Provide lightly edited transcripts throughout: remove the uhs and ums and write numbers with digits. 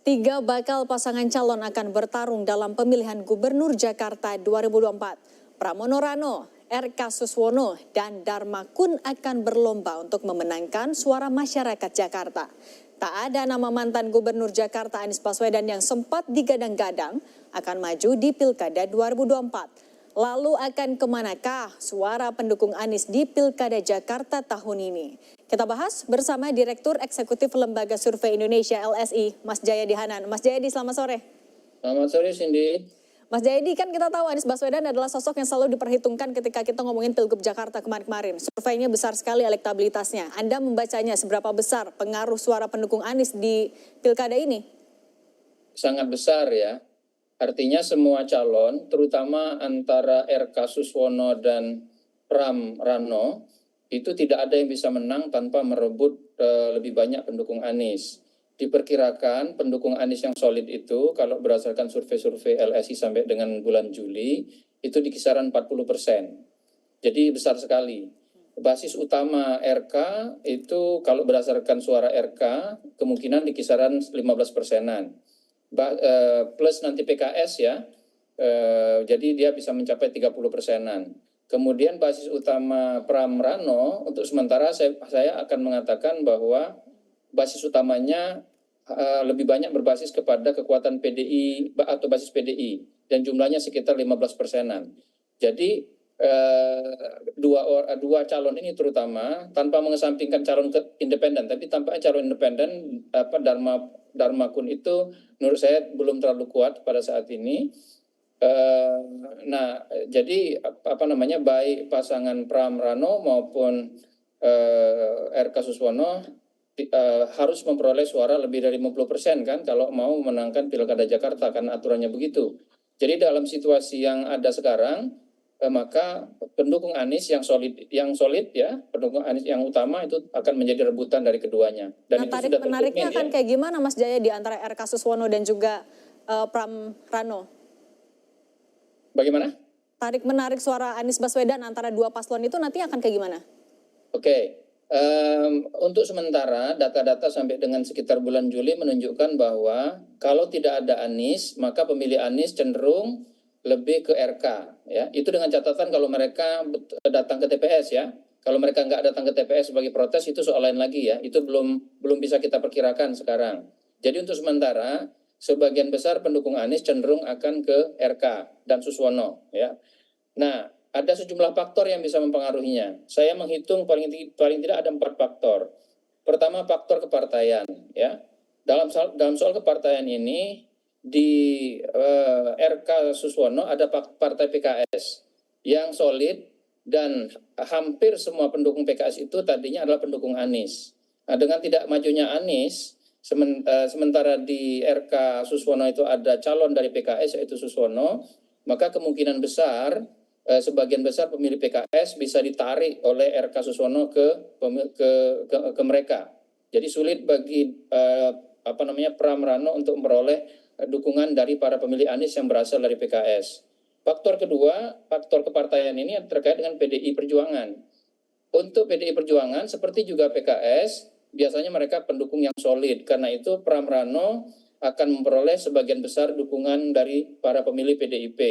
Tiga bakal pasangan calon akan bertarung dalam pemilihan Gubernur Jakarta 2024. Pramono Rano, R.K. Suswono, dan Dharma Kun akan berlomba untuk memenangkan suara masyarakat Jakarta. Tak ada nama mantan Gubernur Jakarta Anies Baswedan yang sempat digadang-gadang akan maju di Pilkada 2024. Lalu akan kemanakah suara pendukung Anies di Pilkada Jakarta tahun ini? Kita bahas bersama Direktur Eksekutif Lembaga Survei Indonesia LSI, Mas Jayadi Hanan. Mas Jayadi, selamat sore. Selamat sore, Cindy. Mas Jayadi, kan kita tahu Anies Baswedan adalah sosok yang selalu diperhitungkan ketika kita ngomongin Pilgub Jakarta kemarin-kemarin. Surveinya besar sekali elektabilitasnya. Anda membacanya seberapa besar pengaruh suara pendukung Anies di Pilkada ini? Sangat besar ya. Artinya semua calon, terutama antara R.K. Suswono dan Pram Rano, itu tidak ada yang bisa menang tanpa merebut lebih banyak pendukung Anies. Diperkirakan pendukung Anies yang solid itu, kalau berdasarkan survei-survei LSI sampai dengan bulan Juli, itu di kisaran 40%. Jadi besar sekali. Basis utama RK itu kalau berdasarkan suara RK, kemungkinan di kisaran 15%-an. Plus nanti PKS ya, jadi dia bisa mencapai 30%-an. Kemudian basis utama Pram Rano, untuk sementara saya akan mengatakan bahwa basis utamanya lebih banyak berbasis kepada kekuatan PDI atau basis PDI, dan jumlahnya sekitar 15%-an. Jadi dua calon ini terutama, tanpa mengesampingkan calon independen, tapi tampaknya calon independen Dharma Kun itu menurut saya belum terlalu kuat pada saat ini. Jadi baik pasangan Pram Rano maupun R.K. Suswono harus memperoleh suara lebih dari 50% kan kalau mau memenangkan Pilkada Jakarta, karena aturannya begitu. Jadi dalam situasi yang ada sekarang, maka pendukung Anies yang solid ya, pendukung Anies yang utama itu akan menjadi rebutan dari keduanya. Dan itu tarik menariknya akan kayak gimana Mas Jaya di antara R.K. Suswono dan juga Pram Rano? Bagaimana? Tarik menarik suara Anies Baswedan antara dua paslon itu nanti akan kayak gimana? Oke. Untuk sementara data-data sampai dengan sekitar bulan Juli menunjukkan bahwa kalau tidak ada Anies, maka pemilih Anies cenderung lebih ke RK ya. Itu dengan catatan kalau mereka datang ke TPS ya. Kalau mereka nggak datang ke TPS sebagai protes itu soal lain lagi ya. Itu belum bisa kita perkirakan sekarang. Jadi untuk sementara sebagian besar pendukung Anies cenderung akan ke RK dan Suswono ya. Nah, ada sejumlah faktor yang bisa mempengaruhinya. Saya menghitung paling tidak ada 4 faktor. Pertama, faktor kepartaian ya. Dalam soal kepartaian ini di R.K. Suswono ada partai PKS yang solid, dan hampir semua pendukung PKS itu tadinya adalah pendukung Anies. Nah, dengan tidak majunya Anies, sementara di R.K. Suswono itu ada calon dari PKS yaitu Suswono, maka kemungkinan besar sebagian besar pemilih PKS bisa ditarik oleh R.K. Suswono ke mereka. Jadi sulit bagi Pram Rano untuk memperoleh dukungan dari para pemilih Anies yang berasal dari PKS. Faktor kedua, faktor kepartaian ini terkait dengan PDI Perjuangan. Untuk PDI Perjuangan seperti juga PKS, biasanya mereka pendukung yang solid. Karena itu Pram Rano akan memperoleh sebagian besar dukungan dari para pemilih PDIP.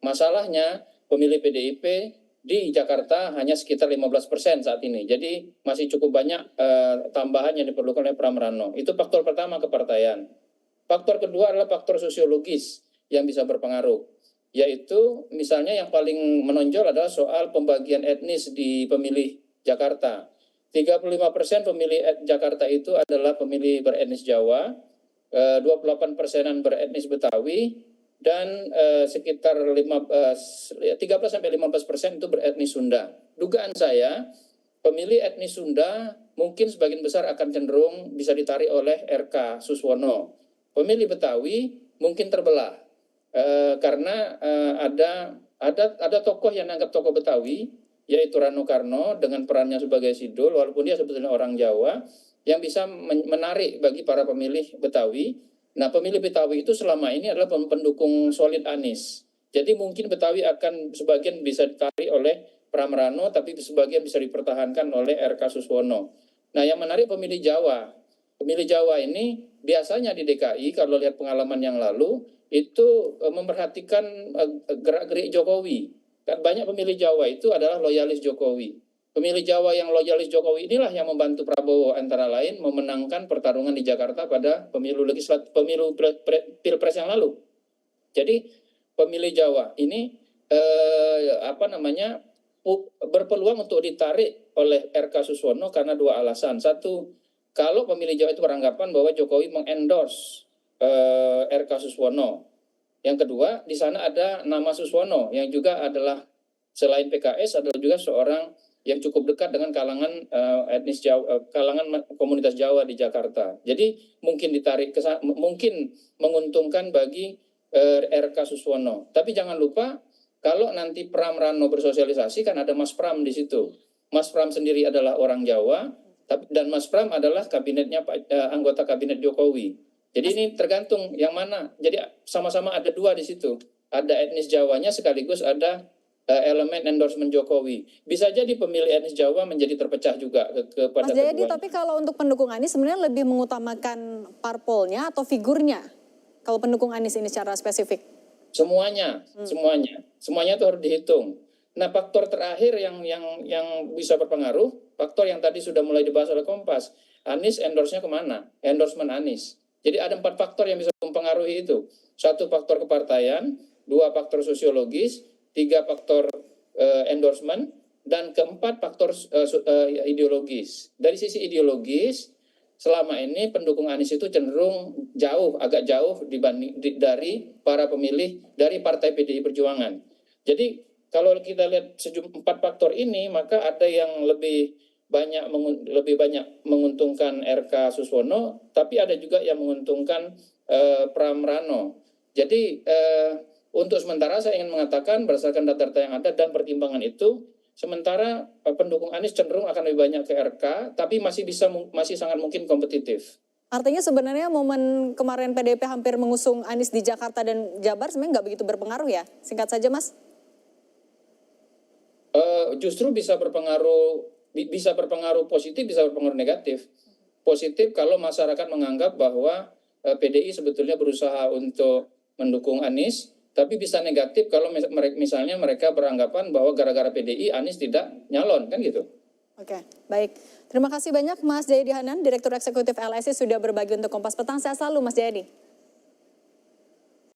Masalahnya pemilih PDIP di Jakarta hanya sekitar 15% saat ini. Jadi masih cukup banyak tambahan yang diperlukan oleh Pram Rano. Itu faktor pertama, kepartaian. Faktor kedua adalah faktor sosiologis yang bisa berpengaruh, yaitu misalnya yang paling menonjol adalah soal pembagian etnis di pemilih Jakarta. 35% pemilih Jakarta itu adalah pemilih beretnis Jawa, 28%-an beretnis Betawi, dan sekitar 13-15% itu beretnis Sunda. Dugaan saya, pemilih etnis Sunda mungkin sebagian besar akan cenderung bisa ditarik oleh R.K. Suswono. Pemilih Betawi mungkin terbelah karena ada tokoh yang dianggap tokoh Betawi, yaitu Rano Karno dengan perannya sebagai Sidul, walaupun dia sebetulnya orang Jawa, yang bisa menarik bagi para pemilih Betawi. Nah, pemilih Betawi itu selama ini adalah pendukung solid Anies. Jadi mungkin Betawi akan sebagian bisa ditarik oleh Pram Rano, tapi sebagian bisa dipertahankan oleh R.K. Suswono. Nah, yang menarik pemilih Jawa. Pemilih Jawa ini biasanya di DKI kalau lihat pengalaman yang lalu itu memperhatikan gerak-gerik Jokowi. Kan banyak pemilih Jawa itu adalah loyalis Jokowi. Pemilih Jawa yang loyalis Jokowi inilah yang membantu Prabowo antara lain memenangkan pertarungan di Jakarta pada pemilu Pilpres yang lalu. Jadi pemilih Jawa ini berpeluang untuk ditarik oleh RK Suswono karena dua alasan. Satu, kalau pemilih Jawa itu beranggapan bahwa Jokowi mengendorse RK Suswono. Yang kedua, di sana ada nama Suswono yang juga adalah selain PKS adalah juga seorang yang cukup dekat dengan kalangan etnis Jawa, kalangan komunitas Jawa di Jakarta. Jadi mungkin ditarik mungkin menguntungkan bagi RK Suswono. Tapi jangan lupa kalau nanti Pram Rano bersosialisasi kan ada Mas Pram di situ. Mas Pram sendiri adalah orang Jawa dan Mas Pram adalah kabinetnya anggota kabinet Jokowi. Jadi ini tergantung yang mana. Jadi sama-sama ada dua di situ. Ada etnis Jawanya sekaligus ada elemen endorsement Jokowi. Bisa jadi pemilih etnis Jawa menjadi terpecah juga kepada Mas Jayadi, tapi kalau untuk pendukung Anies sebenarnya lebih mengutamakan parpolnya atau figurnya? Kalau pendukung Anies ini secara spesifik? Semuanya itu harus dihitung. Nah, faktor terakhir yang bisa berpengaruh, faktor yang tadi sudah mulai dibahas oleh Kompas, Anies endorse-nya kemana? Endorsement Anies. Jadi ada 4 faktor yang bisa mempengaruhi itu. 1 faktor kepartaian, 2 faktor sosiologis, 3 faktor endorsement, dan keempat faktor ideologis. Dari sisi ideologis, selama ini pendukung Anies itu cenderung agak jauh dari para pemilih dari Partai PDI Perjuangan. Jadi kalau kita lihat 4 faktor ini, maka ada yang lebih banyak menguntungkan RK Suswono, tapi ada juga yang menguntungkan Pram Rano. Jadi untuk sementara saya ingin mengatakan berdasarkan data-data yang ada dan pertimbangan itu, sementara pendukung Anies cenderung akan lebih banyak ke RK, tapi masih sangat mungkin kompetitif. Artinya sebenarnya momen kemarin PDIP hampir mengusung Anies di Jakarta dan Jabar sebenarnya nggak begitu berpengaruh ya? Singkat saja, Mas. Justru bisa berpengaruh positif, bisa berpengaruh negatif. Positif kalau masyarakat menganggap bahwa PDI sebetulnya berusaha untuk mendukung Anies, tapi bisa negatif kalau misalnya mereka beranggapan bahwa gara-gara PDI Anies tidak nyalon, kan gitu. Oke, baik. Terima kasih banyak Mas Jayadi Hanan, Direktur Eksekutif LSI sudah berbagi untuk Kompas Petang. Sehat selalu Mas Jayadi.